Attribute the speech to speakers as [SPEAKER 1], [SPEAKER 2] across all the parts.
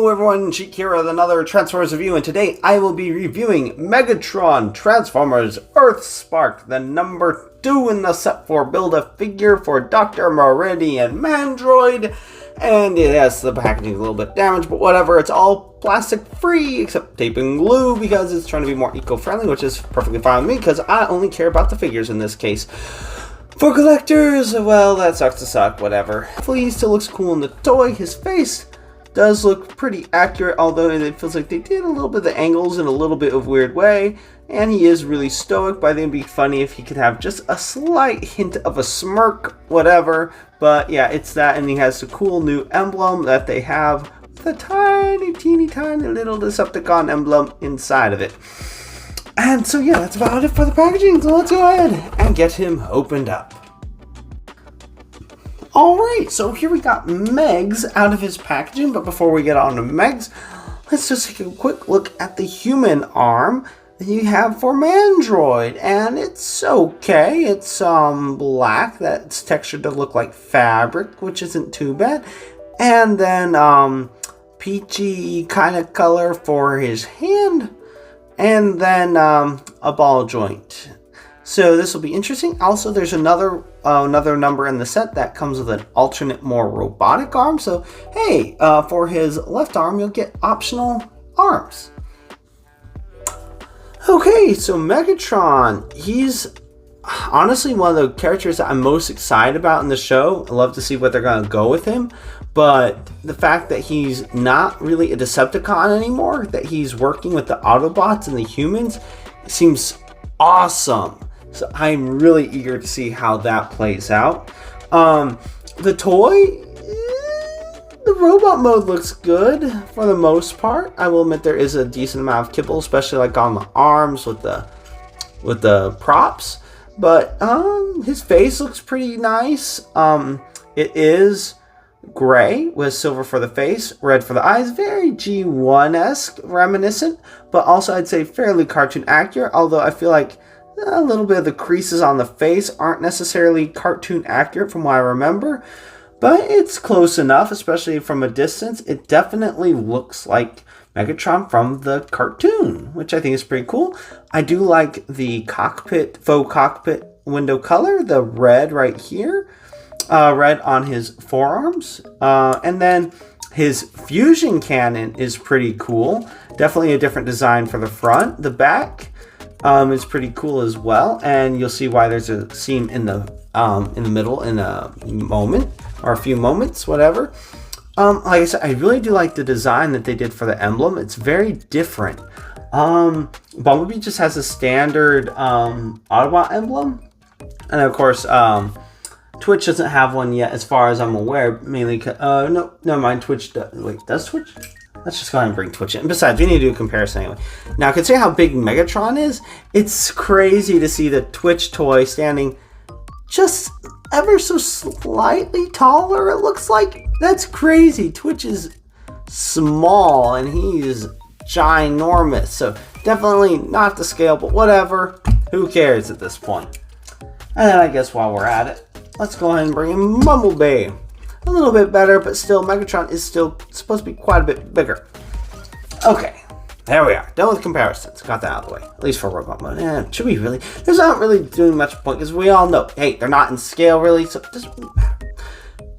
[SPEAKER 1] Hello everyone, Cheek here with another Transformers review, and today I will be reviewing Megatron Transformers Earthspark, the number 2 in the set for Build-A-Figure for Dr. Meridian Mandroid. And it has the packaging a little bit damaged, but whatever, it's all plastic free except tape and glue because it's trying to be more eco-friendly, which is perfectly fine with me because I only care about the figures in this case. For collectors, well, that sucks to suck, whatever. Hopefully he still looks cool in the toy. His face does look pretty accurate, although it feels like they did a little bit of the angles in a little bit of a weird way. And he is really stoic, but I think it'd be funny if he could have just a slight hint of a smirk, whatever. But yeah, it's that, and he has the cool new emblem that they have, the tiny, teeny, tiny little Decepticon emblem inside of it. And so yeah, that's about it for the packaging, so let's go ahead and get him opened up. Alright, so here we got Megs out of his packaging, but before we get on to Megs, let's just take a quick look at the human arm that you have for Mandroid, and it's okay. It's black, that's textured to look like fabric, which isn't too bad. And then peachy kind of color for his hand, and then a ball joint. So this will be interesting. Also, there's another number in the set that comes with an alternate, more robotic arm. So hey, for his left arm, you'll get optional arms. Okay, so Megatron, he's honestly one of the characters that I'm most excited about in the show. I love to see what they're going to go with him. But the fact that he's not really a Decepticon anymore, that he's working with the Autobots and the humans, seems awesome. So I'm really eager to see how that plays out. The toy, the robot mode looks good for the most part. I will admit there is a decent amount of kibble, especially like on the arms with the props. But his face looks pretty nice. It is gray with silver for the face, red for the eyes, very G1-esque reminiscent, but also I'd say fairly cartoon accurate, although I feel like a little bit of the creases on the face aren't necessarily cartoon accurate from what I remember, but it's close enough, especially from a distance. It definitely looks like Megatron from the cartoon, which I think is pretty cool. I do like the cockpit, faux cockpit window color, the red right here, red on his forearms, and then his fusion cannon is pretty cool. Definitely a different design for the front. The back is pretty cool as well, and you'll see why there's a seam in the middle in a moment or a few moments, whatever. Like I said, I really do like the design that they did for the emblem. It's very different. Bumblebee just has a standard Autobot emblem, and of course Twitch doesn't have one yet, as far as I'm aware. Mainly, no, never mind. Twitch does Twitch? Let's just go ahead and bring Twitch in. Besides, we need to do a comparison anyway. Now, considering how big Megatron is, it's crazy to see the Twitch toy standing just ever so slightly taller, it looks like. That's crazy. Twitch is small, and he's ginormous. So, definitely not the scale, but whatever. Who cares at this point? And then I guess while we're at it, let's go ahead and bring in Bumblebee. A little bit better, but still, Megatron is still supposed to be quite a bit bigger. Okay, there we are. Done with comparisons. Got that out of the way. At least for robot mode. Should we really? There's not really doing much point, because we all know, hey, they're not in scale, really, so it doesn't really matter.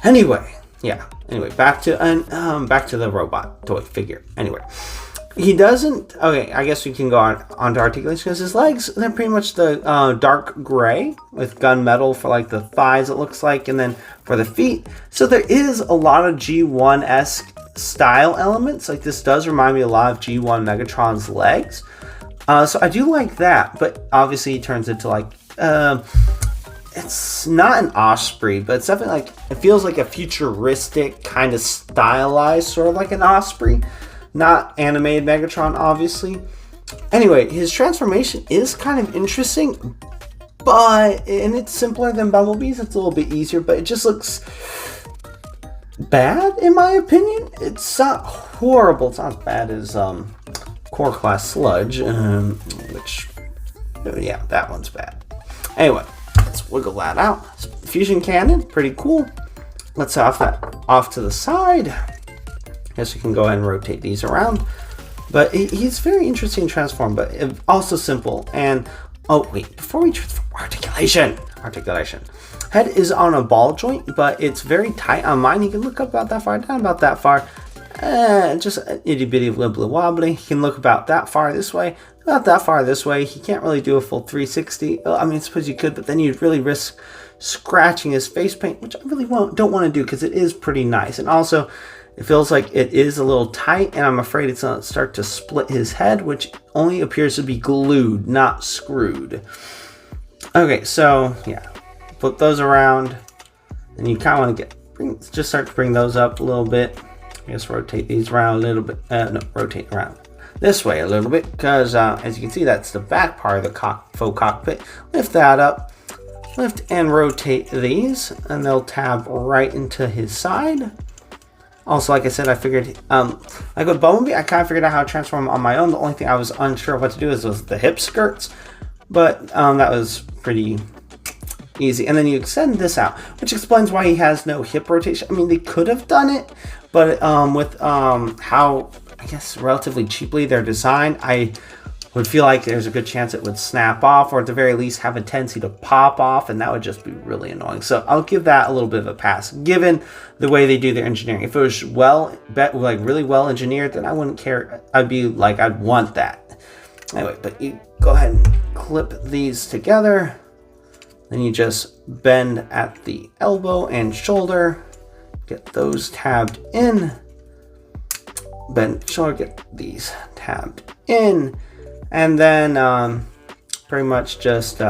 [SPEAKER 1] Anyway, yeah. Anyway, back to the robot toy figure. Anyway. He doesn't, okay, I guess we can go on to articulation, because his legs, they're pretty much the dark gray with gunmetal for like the thighs, it looks like, and then for the feet. So there is a lot of G1-esque style elements. Like this does remind me a lot of G1 Megatron's legs. So I do like that, but obviously he turns into like, it's not an osprey, but it's definitely like, it feels like a futuristic kind of stylized, sort of like an osprey. Not animated Megatron, obviously. Anyway, his transformation is kind of interesting, and it's simpler than Bumblebee's. It's a little bit easier, but it just looks bad, in my opinion. It's not horrible. It's not as bad as Core Class Sludge, which, yeah, that one's bad. Anyway, let's wiggle that out. Fusion cannon, pretty cool. Let's off that off to the side. Guess we can go ahead and rotate these around. But he's very interesting to transform, but also simple. And oh wait, before we transform, articulation. Head is on a ball joint, but it's very tight on mine. You can look up about that far, down about that far. Just itty bitty wibbly wobbly. He can look about that far this way, about that far this way. He can't really do a full 360. I mean, I suppose you could, but then you'd really risk scratching his face paint, which I really don't want to do because it is pretty nice. And also, it feels like it is a little tight, and I'm afraid it's going to start to split his head, which only appears to be glued, not screwed. Okay, so yeah, flip those around, and you kind of want to just start to bring those up a little bit. I guess rotate these around a little bit. No, rotate around this way a little bit, because as you can see, that's the back part of the faux cockpit. Lift that up, lift and rotate these, and they'll tab right into his side. Also, like I said, I figured, like with Bumblebee, I kind of figured out how to transform on my own. The only thing I was unsure what to do was the hip skirts, but that was pretty easy. And then you extend this out, which explains why he has no hip rotation. I mean, they could have done it, but with how, I guess, relatively cheaply they're designed, I would feel like there's a good chance it would snap off, or at the very least have a tendency to pop off, and that would just be really annoying. So I'll give that a little bit of a pass, given the way they do their engineering. If it was really well engineered, then I wouldn't care. I'd be like, I'd want that. Anyway, but you go ahead and clip these together. Then you just bend at the elbow and shoulder. Get those tabbed in. Bend shoulder, get these tabbed in. And then pretty much just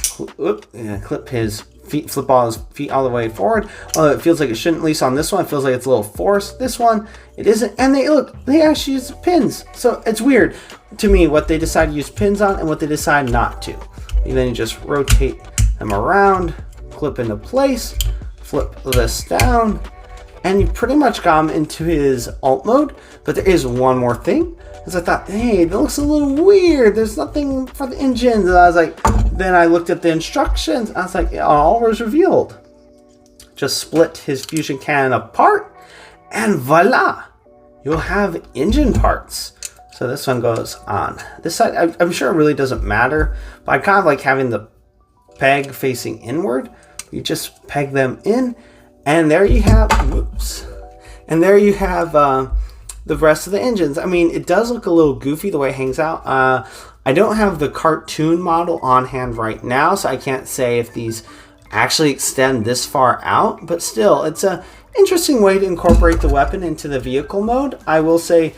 [SPEAKER 1] clip his feet, flip all his feet all the way forward. Oh, it feels like it shouldn't, at least on this one. It feels like it's a little forced. This one, it isn't. And they actually use pins. So it's weird to me what they decide to use pins on and what they decide not to. And then you just rotate them around, clip into place, flip this down, and you pretty much got him into his alt mode. But there is one more thing, because I thought, hey, that looks a little weird. There's nothing for the engines. And I was like, then I looked at the instructions. I was like, all was revealed. Just split his fusion cannon apart, and voila, you'll have engine parts. So this one goes on this side. I'm sure it really doesn't matter, but I kind of like having the peg facing inward. You just peg them in, and there you have, whoops, and there you have the rest of the engines. I mean, it does look a little goofy the way it hangs out. I don't have the cartoon model on hand right now, so I can't say if these actually extend this far out, but still, it's a interesting way to incorporate the weapon into the vehicle mode. I will say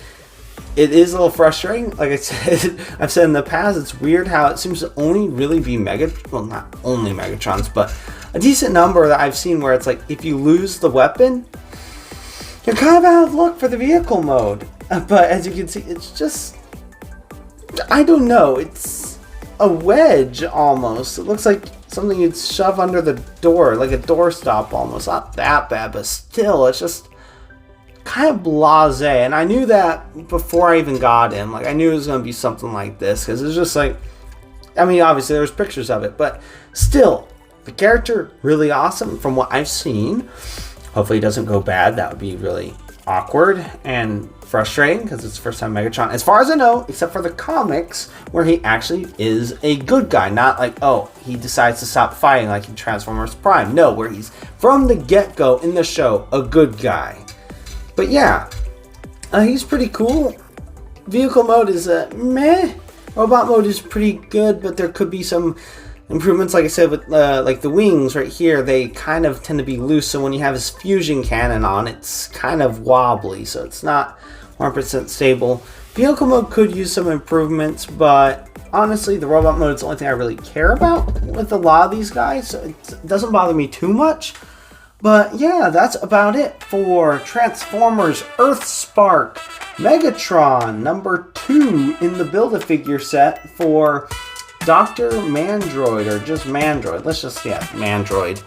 [SPEAKER 1] it is a little frustrating. Like I said, I've said in the past, it's weird how it seems to only really be well, not only Megatrons, but a decent number that I've seen where it's like, if you lose the weapon, you're kind of out of luck for the vehicle mode. But as you can see, it's just, I don't know, it's a wedge almost. It looks like something you'd shove under the door, like a doorstop almost. Not that bad, but still, it's just kind of blasé. And I knew that before I even got him. Like, I knew it was going to be something like this, because it's just like, I mean, obviously there was pictures of it, but still, the character really awesome from what I've seen. Hopefully it doesn't go bad. That would be really awkward and frustrating, because it's the first time Megatron, as far as I know, except for the comics, where he actually is a good guy. Not like, oh, he decides to stop fighting like in Transformers Prime. No, where he's, from the get-go in the show, a good guy. But yeah, he's pretty cool. Vehicle mode is meh. Robot mode is pretty good, but there could be some improvements. Like I said, with like the wings right here, they kind of tend to be loose. So when you have his fusion cannon on, it's kind of wobbly. So it's not 100% stable. Vehicle mode could use some improvements, but honestly, the robot mode is the only thing I really care about with a lot of these guys. So it doesn't bother me too much. But yeah, that's about it for Transformers Earthspark Megatron number 2 in the Build-A-Figure set for Dr. Mandroid, or just Mandroid. Let's just, yeah, Mandroid.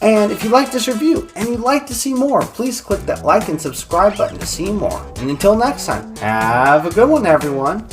[SPEAKER 1] And if you like this review and you'd like to see more, please click that like and subscribe button to see more. And until next time, have a good one, everyone.